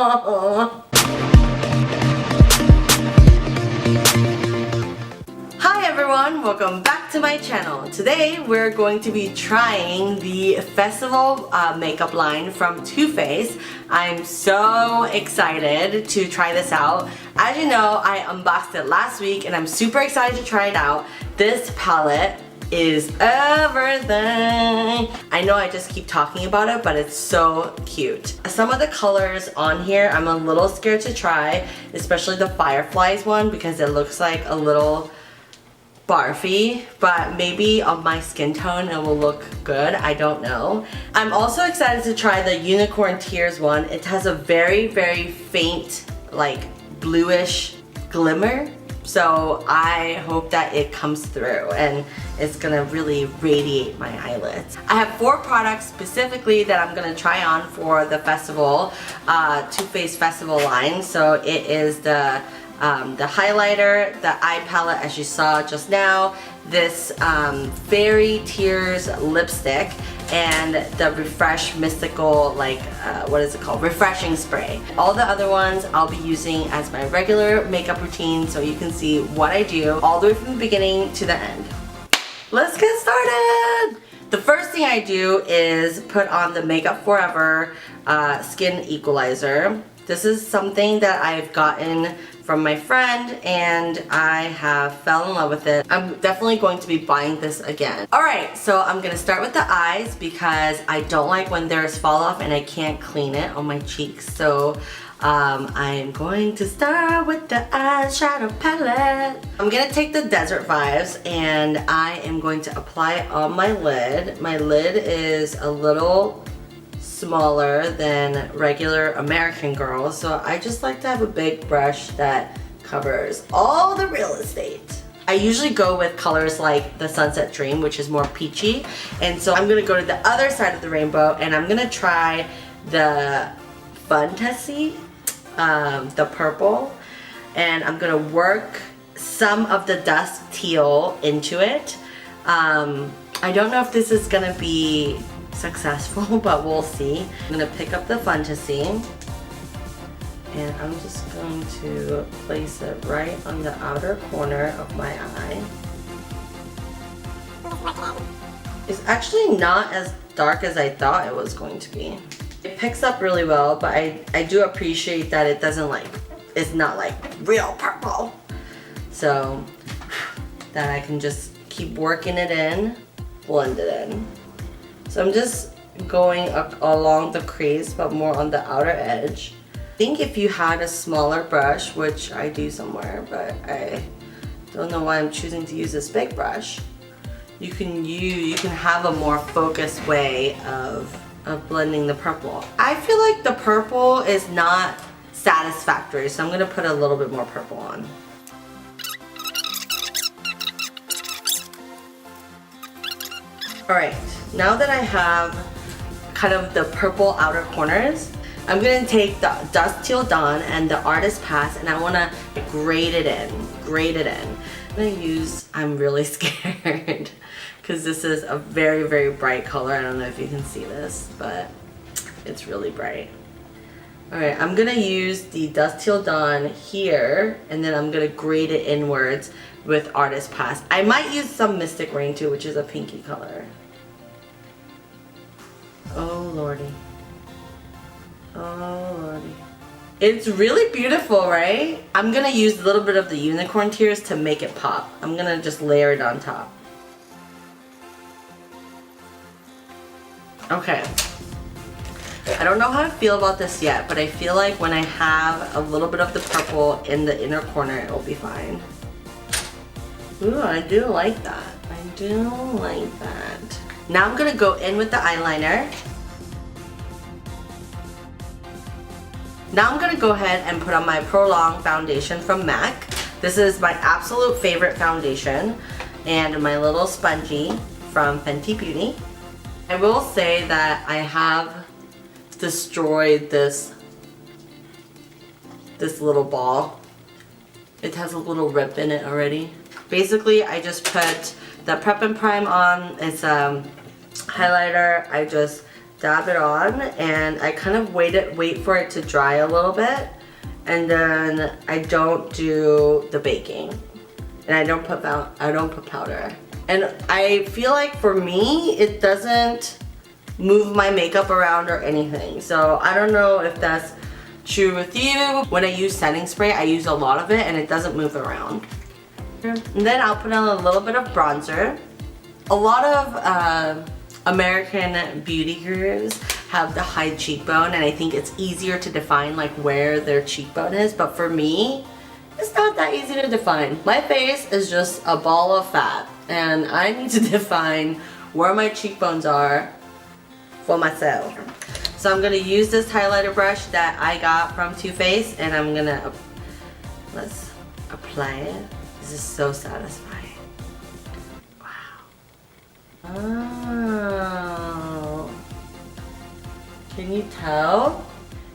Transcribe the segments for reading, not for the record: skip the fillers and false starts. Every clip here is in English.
Hi everyone, welcome back to my channel. Today we're going to be trying the Festival makeup line from Too Faced. I'm so excited to try this out. As you know, I unboxed it last week and I'm super excited to try it out. This palette is everything. I know I just keep talking about it, but it's so cute. Some of the colors on here I'm a little scared to try, especially the Fireflies one because it looks like a little barfy, but maybe on my skin tone it will look good. I don't know. I'm also excited to try the Unicorn Tears one. It has a very, very faint, like bluish glimmer. So I hope that it comes through and it's gonna really radiate my eyelids. I have 4 products specifically that I'm gonna try on for the festival, Too Faced Festival line. So it is the highlighter, the eye palette as you saw just now, this Fairy Tears lipstick, and the Refresh Mystical, like, what is it called? Refreshing spray. All the other ones I'll be using as my regular makeup routine so you can see what I do all the way from the beginning to the end. Let's get started! The first thing I do is put on the Makeup Forever Skin Equalizer. This is something that I've gotten from my friend and I have fell in love with it. I'm definitely going to be buying this again. Alright, so I'm gonna start with the eyes because I don't like when there's fall off and I can't clean it on my cheeks. So I'm going to start with the eyeshadow palette. I'm gonna take the Desert Vibes and I am going to apply it on my lid. My lid is a little smaller than regular American Girl, so I just like to have a big brush that covers all the real estate. I usually go with colors like the Sunset Dream, which is more peachy, and so I'm gonna go to the other side of the rainbow and I'm gonna try the Fantasy, the purple, and I'm gonna work some of the dusk teal into it. I don't know if this is gonna be successful, but we'll see. I'm gonna pick up the Fantasy and I'm just going to place it right on the outer corner of my eye. It's actually not as dark as I thought it was going to be. It picks up really well, but I do appreciate that it doesn't it's not like real purple. So that I can just keep working it in, blend it in. So I'm just going along the crease, but more on the outer edge. I think if you had a smaller brush, which I do somewhere, but I don't know why I'm choosing to use this big brush, you can have a more focused way of blending the purple. I feel like the purple is not satisfactory, so I'm gonna put a little bit more purple on. Alright, now that I have kind of the purple outer corners, I'm going to take the Dusk Till Dawn and the Artist Pass and I want to grade it in. I'm really scared because this is a very, very bright color. I don't know if you can see this, but it's really bright. Alright, I'm going to use the Dusk Till Dawn here and then I'm going to grade it inwards with Artist Pass. I might use some Mystic Rain too, which is a pinky color. Oh lordy. Oh lordy. It's really beautiful, right? I'm gonna use a little bit of the Unicorn Tears to make it pop. I'm gonna just layer it on top. Okay. I don't know how I feel about this yet, but I feel like when I have a little bit of the purple in the inner corner, it will be fine. Ooh, I do like that. I do like that. Now I'm gonna go in with the eyeliner. Now I'm gonna go ahead and put on my Prolong foundation from MAC. This is my absolute favorite foundation, and my little spongy from Fenty Beauty. I will say that I have destroyed this little ball. It has a little rip in it already. Basically, I just put the Prep and Prime on. It's highlighter. I just dab it on and I kind of wait for it to dry a little bit, and then I don't do the baking, and I don't put powder. And I feel like for me it doesn't move my makeup around or anything, so I don't know if that's true with you. When I use setting spray, I use a lot of it and it doesn't move around. And then I'll put on a little bit of bronzer. A lot of American beauty gurus have the high cheekbone, and I think it's easier to define like where their cheekbone is, but for me, it's not that easy to define. My face is just a ball of fat, and I need to define where my cheekbones are for myself. So I'm gonna use this highlighter brush that I got from Too Faced, and I'm gonna, let's apply it. This is so satisfying. Oh, can you tell?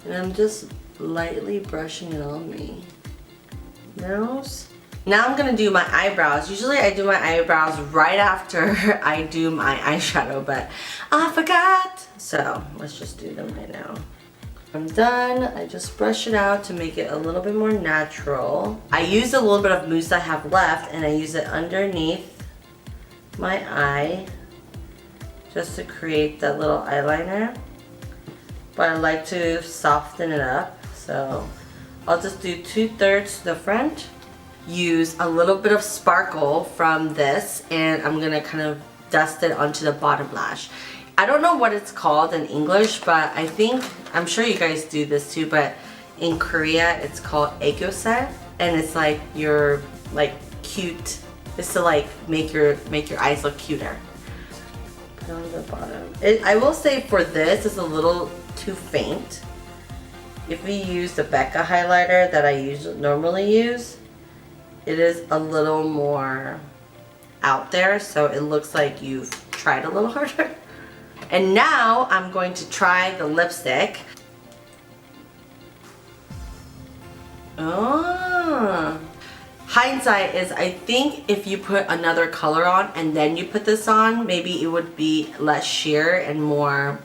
And I'm just lightly brushing it on me. Nose. Now I'm gonna do my eyebrows. Usually I do my eyebrows right after I do my eyeshadow, but I forgot. So let's just do them right now. I'm done. I just brush it out to make it a little bit more natural. I use a little bit of mousse I have left, and I use it underneath my eye just to create that little eyeliner, but I like to soften it up, so I'll just do 2/3 to the front. Use a little bit of sparkle from this, and I'm gonna kind of dust it onto the bottom lash. I don't know what it's called in English, but I'm sure you guys do this too, but in Korea it's called aegyeosal, and it's like your cute. It's to like make your eyes look cuter. Put on the bottom. I will say for this, it's a little too faint. If we use the Becca highlighter that I normally use, it is a little more out there, so it looks like you've tried a little harder. And now I'm going to try the lipstick. Oh. Hindsight is, I think if you put another color on and then you put this on, maybe it would be less sheer and more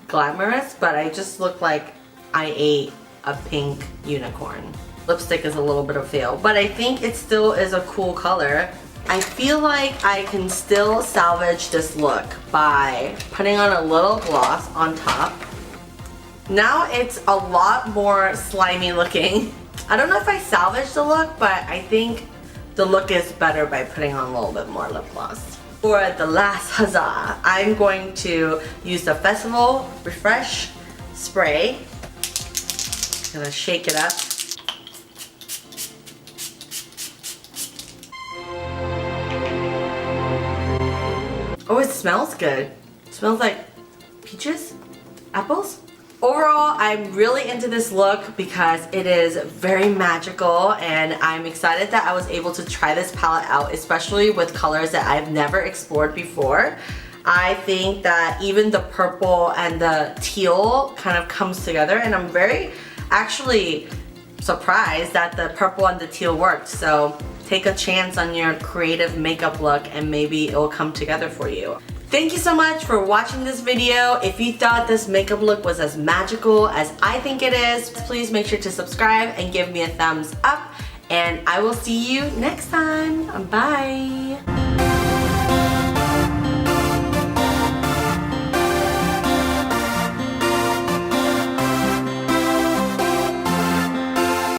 glamorous, but I just look like I ate a pink unicorn. Lipstick is a little bit of a fail, but I think it still is a cool color. I feel like I can still salvage this look by putting on a little gloss on top. Now it's a lot more slimy looking. I don't know if I salvaged the look, but I think the look is better by putting on a little bit more lip gloss. For the last huzzah, I'm going to use the Festival Refresh Spray. I'm gonna shake it up. Oh, it smells good. It smells like peaches? Apples? Overall, I'm really into this look because it is very magical, and I'm excited that I was able to try this palette out, especially with colors that I've never explored before. I think that even the purple and the teal kind of comes together, and I'm very actually surprised that the purple and the teal worked. So take a chance on your creative makeup look and maybe it will come together for you. Thank you so much for watching this video. If you thought this makeup look was as magical as I think it is, please make sure to subscribe and give me a thumbs up, and I will see you next time. Bye!